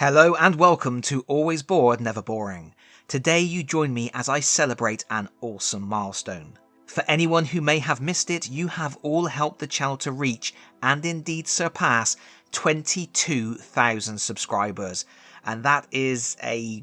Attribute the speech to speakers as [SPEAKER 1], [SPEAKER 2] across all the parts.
[SPEAKER 1] Hello and welcome to Always Bored, Never Boring. Today you join me as I celebrate an awesome milestone. For anyone who may have missed it, you have all helped the channel to reach, and indeed surpass, 22,000 subscribers. And that is a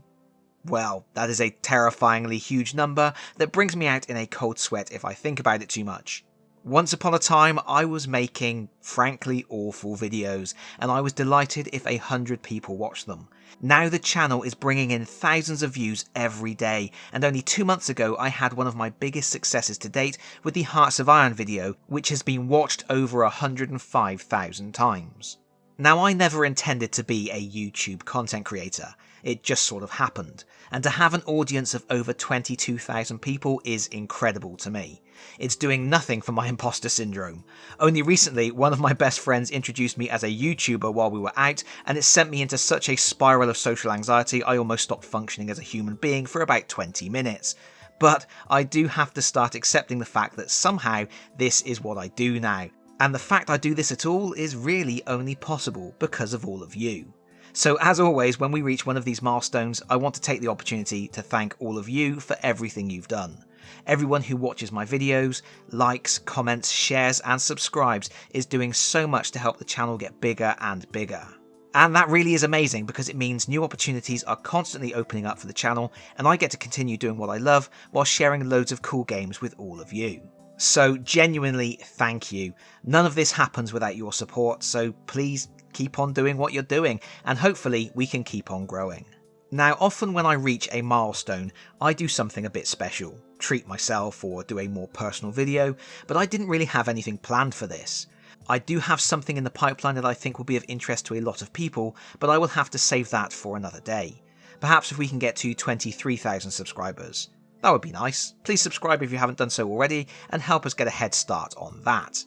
[SPEAKER 1] terrifyingly huge number that brings me out in a cold sweat if I think about it too much. Once upon a time, I was making frankly awful videos, and I was delighted if 100 people watched them. Now the channel is bringing in thousands of views every day, and only 2 months ago I had one of my biggest successes to date with the Hearts of Iron video, which has been watched over 105,000 times. Now, I never intended to be a YouTube content creator, it just sort of happened, and to have an audience of over 22,000 people is incredible to me. It's doing nothing for my imposter syndrome. Only recently, one of my best friends introduced me as a YouTuber while we were out, and it sent me into such a spiral of social anxiety I almost stopped functioning as a human being for about 20 minutes. But I do have to start accepting the fact that somehow this is what I do now. And the fact I do this at all is really only possible because of all of you. So as always, when we reach one of these milestones, I want to take the opportunity to thank all of you for everything you've done. Everyone who watches my videos, likes, comments, shares and subscribes is doing so much to help the channel get bigger and bigger. And that really is amazing because it means new opportunities are constantly opening up for the channel, and I get to continue doing what I love while sharing loads of cool games with all of you. So genuinely, thank you. None of this happens without your support, so please keep on doing what you're doing, and hopefully we can keep on growing. Now, often when I reach a milestone, I do something a bit special, treat myself or do a more personal video, but I didn't really have anything planned for this. I do have something in the pipeline that I think will be of interest to a lot of people, but I will have to save that for another day. Perhaps if we can get to 23,000 subscribers. That would be nice. Please subscribe if you haven't done so already and help us get a head start on that.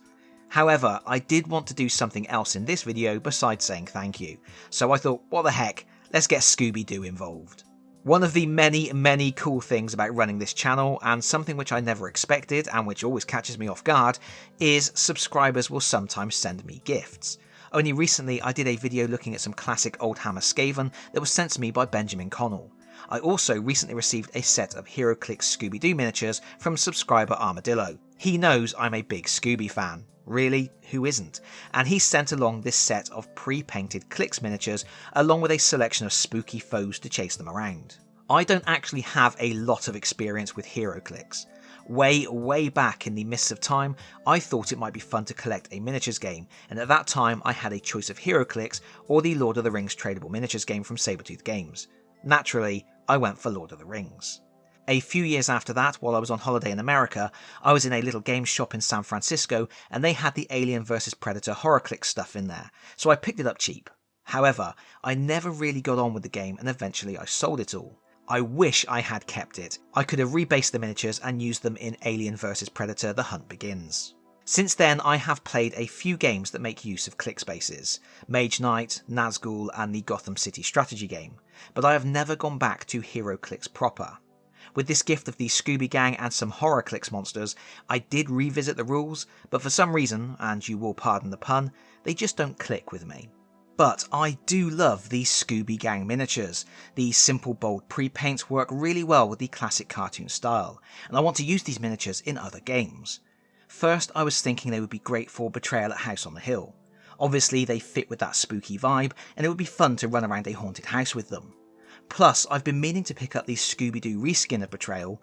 [SPEAKER 1] However, I did want to do something else in this video besides saying thank you, so I thought, what the heck, let's get Scooby-Doo involved. One of the many cool things about running this channel, and something which I never expected and which always catches me off guard, is subscribers will sometimes send me gifts. Only recently I did a video looking at some classic old Hammer Skaven that was sent to me by Benjamin Connell. I also recently received a set of HeroClix Scooby-Doo miniatures from subscriber Armordillo. He knows I'm a big Scooby fan. Really, who isn't? And he sent along this set of pre-painted Clix miniatures along with a selection of spooky foes to chase them around. I don't actually have a lot of experience with HeroClix. Way back in the mists of time, I thought it might be fun to collect a miniatures game, and at that time I had a choice of HeroClix or the Lord of the Rings tradable miniatures game from Sabretooth Games. Naturally, I went for Lord of the Rings. A few years after that, while I was on holiday in America, I was in a little game shop in San Francisco and they had the Alien vs Predator HorrorClix stuff in there, so I picked it up cheap. However, I never really got on with the game and eventually I sold it all. I wish I had kept it. I could have rebased the miniatures and used them in Alien vs Predator The Hunt Begins. Since then, I have played a few games that make use of Clix bases, Mage Knight, Nazgul and the Gotham City strategy game, but I have never gone back to HeroClix proper. With this gift of the Scooby Gang and some HorrorClix monsters, I did revisit the rules, but for some reason, and you will pardon the pun, they just don't click with me. But I do love these Scooby Gang miniatures. These simple bold pre-paints work really well with the classic cartoon style, and I want to use these miniatures in other games. First, I was thinking they would be great for Betrayal at House on the Hill. Obviously, they fit with that spooky vibe, and it would be fun to run around a haunted house with them. Plus, I've been meaning to pick up the Scooby-Doo reskin of Betrayal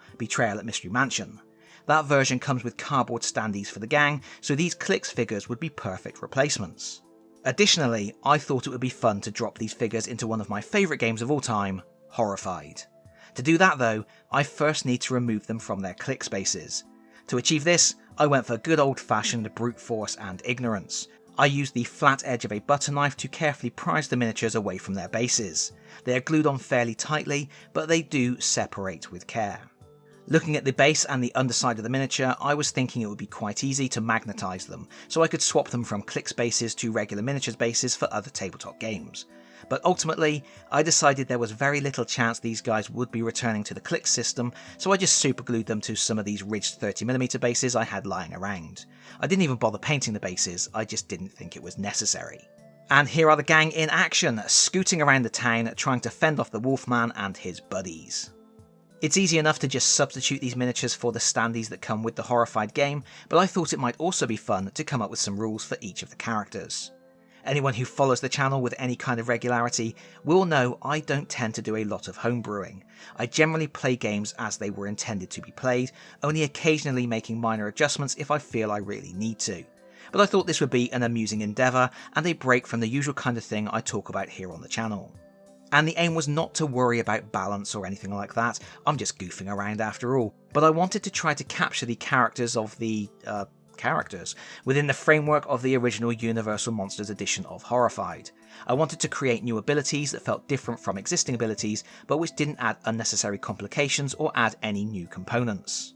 [SPEAKER 1] at Mystery Mansion. That version comes with cardboard standees for the gang, so these Clix figures would be perfect replacements. Additionally, I thought it would be fun to drop these figures into one of my favourite games of all time, Horrified. To do that though, I first need to remove them from their Clix bases. To achieve this, I went for good old-fashioned brute force and ignorance. I used the flat edge of a butter knife to carefully prise the miniatures away from their bases. They are glued on fairly tightly, but they do separate with care. Looking at the base and the underside of the miniature, I was thinking it would be quite easy to magnetise them, so I could swap them from Clix bases to regular miniatures bases for other tabletop games. But ultimately, I decided there was very little chance these guys would be returning to the Clix system, so I just superglued them to some of these ridged 30mm bases I had lying around. I didn't even bother painting the bases, I just didn't think it was necessary. And here are the gang in action, scooting around the town trying to fend off the Wolfman and his buddies. It's easy enough to just substitute these miniatures for the standees that come with the Horrified game, but I thought it might also be fun to come up with some rules for each of the characters. Anyone who follows the channel with any kind of regularity will know I don't tend to do a lot of homebrewing. I generally play games as they were intended to be played, only occasionally making minor adjustments if I feel I really need to. But I thought this would be an amusing endeavour and a break from the usual kind of thing I talk about here on the channel. And the aim was not to worry about balance or anything like that, I'm just goofing around after all, but I wanted to try to capture the characters of the characters within the framework of the original Universal Monsters edition of Horrified. I wanted to create new abilities that felt different from existing abilities, but which didn't add unnecessary complications or add any new components.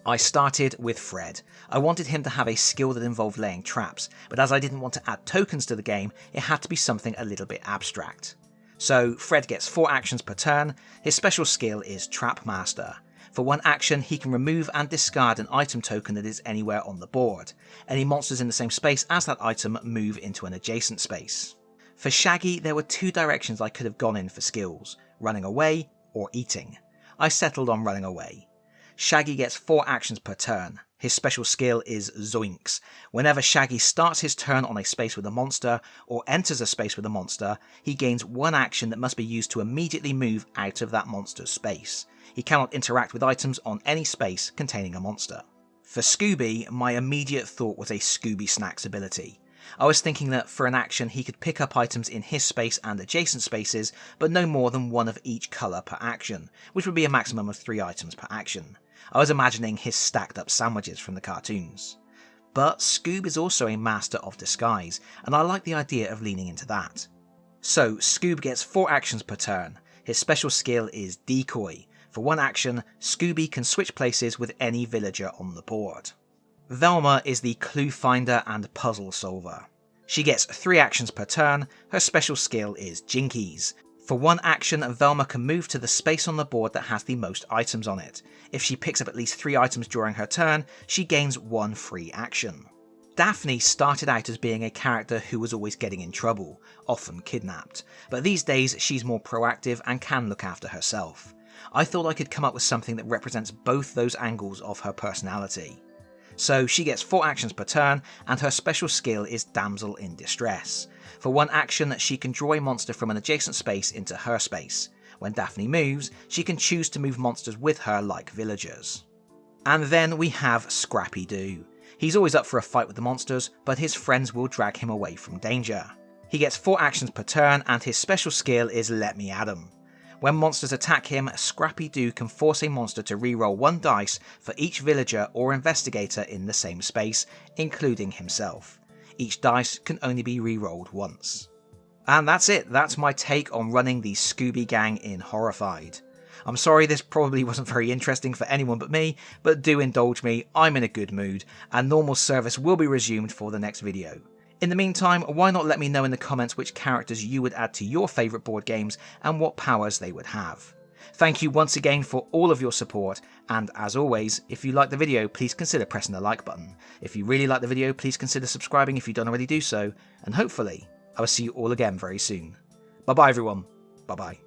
[SPEAKER 1] I started with Fred. I wanted him to have a skill that involved laying traps, but as I didn't want to add tokens to the game, it had to be something a little bit abstract. So Fred gets 4 actions per turn. His special skill is Trap Master. For 1 action, he can remove and discard an item token that is anywhere on the board. Any monsters in the same space as that item move into an adjacent space. For Shaggy, there were 2 directions I could have gone in for skills, running away or eating. I settled on running away. Shaggy gets 4 actions per turn. His special skill is Zoinks. Whenever Shaggy starts his turn on a space with a monster, or enters a space with a monster, he gains 1 action that must be used to immediately move out of that monster's space. He cannot interact with items on any space containing a monster. For Scooby, my immediate thought was a Scooby Snacks ability. I was thinking that for an action he could pick up items in his space and adjacent spaces, but no more than 1 of each colour per action, which would be a maximum of 3 items per action. I was imagining his stacked up sandwiches from the cartoons. But Scoob is also a master of disguise, and I like the idea of leaning into that. So Scoob gets 4 actions per turn. His special skill is Decoy. For 1 action, Scooby can switch places with any villager on the board. Velma is the clue finder and puzzle solver. She gets 3 actions per turn. Her special skill is Jinkies. For 1 action, Velma can move to the space on the board that has the most items on it. If she picks up at least 3 items during her turn, she gains 1 free action. Daphne started out as being a character who was always getting in trouble, often kidnapped, but these days she's more proactive and can look after herself. I thought I could come up with something that represents both those angles of her personality. So she gets 4 actions per turn, and her special skill is Damsel in Distress. For 1 action, she can draw a monster from an adjacent space into her space. When Daphne moves, she can choose to move monsters with her like villagers. And then we have Scrappy-Doo. He's always up for a fight with the monsters, but his friends will drag him away from danger. He gets 4 actions per turn, and his special skill is Let Me At 'Em. When monsters attack him, Scrappy-Doo can force a monster to reroll 1 dice for each villager or investigator in the same space, including himself. Each dice can only be rerolled once. And that's it, that's my take on running the Scooby gang in Horrified. I'm sorry this probably wasn't very interesting for anyone but me, but do indulge me, I'm in a good mood, and normal service will be resumed for the next video. In the meantime, why not let me know in the comments which characters you would add to your favourite board games and what powers they would have. Thank you once again for all of your support, and as always, if you like the video, please consider pressing the like button. If you really like the video, please consider subscribing if you don't already do so, and hopefully, I will see you all again very soon. Bye bye everyone, bye bye.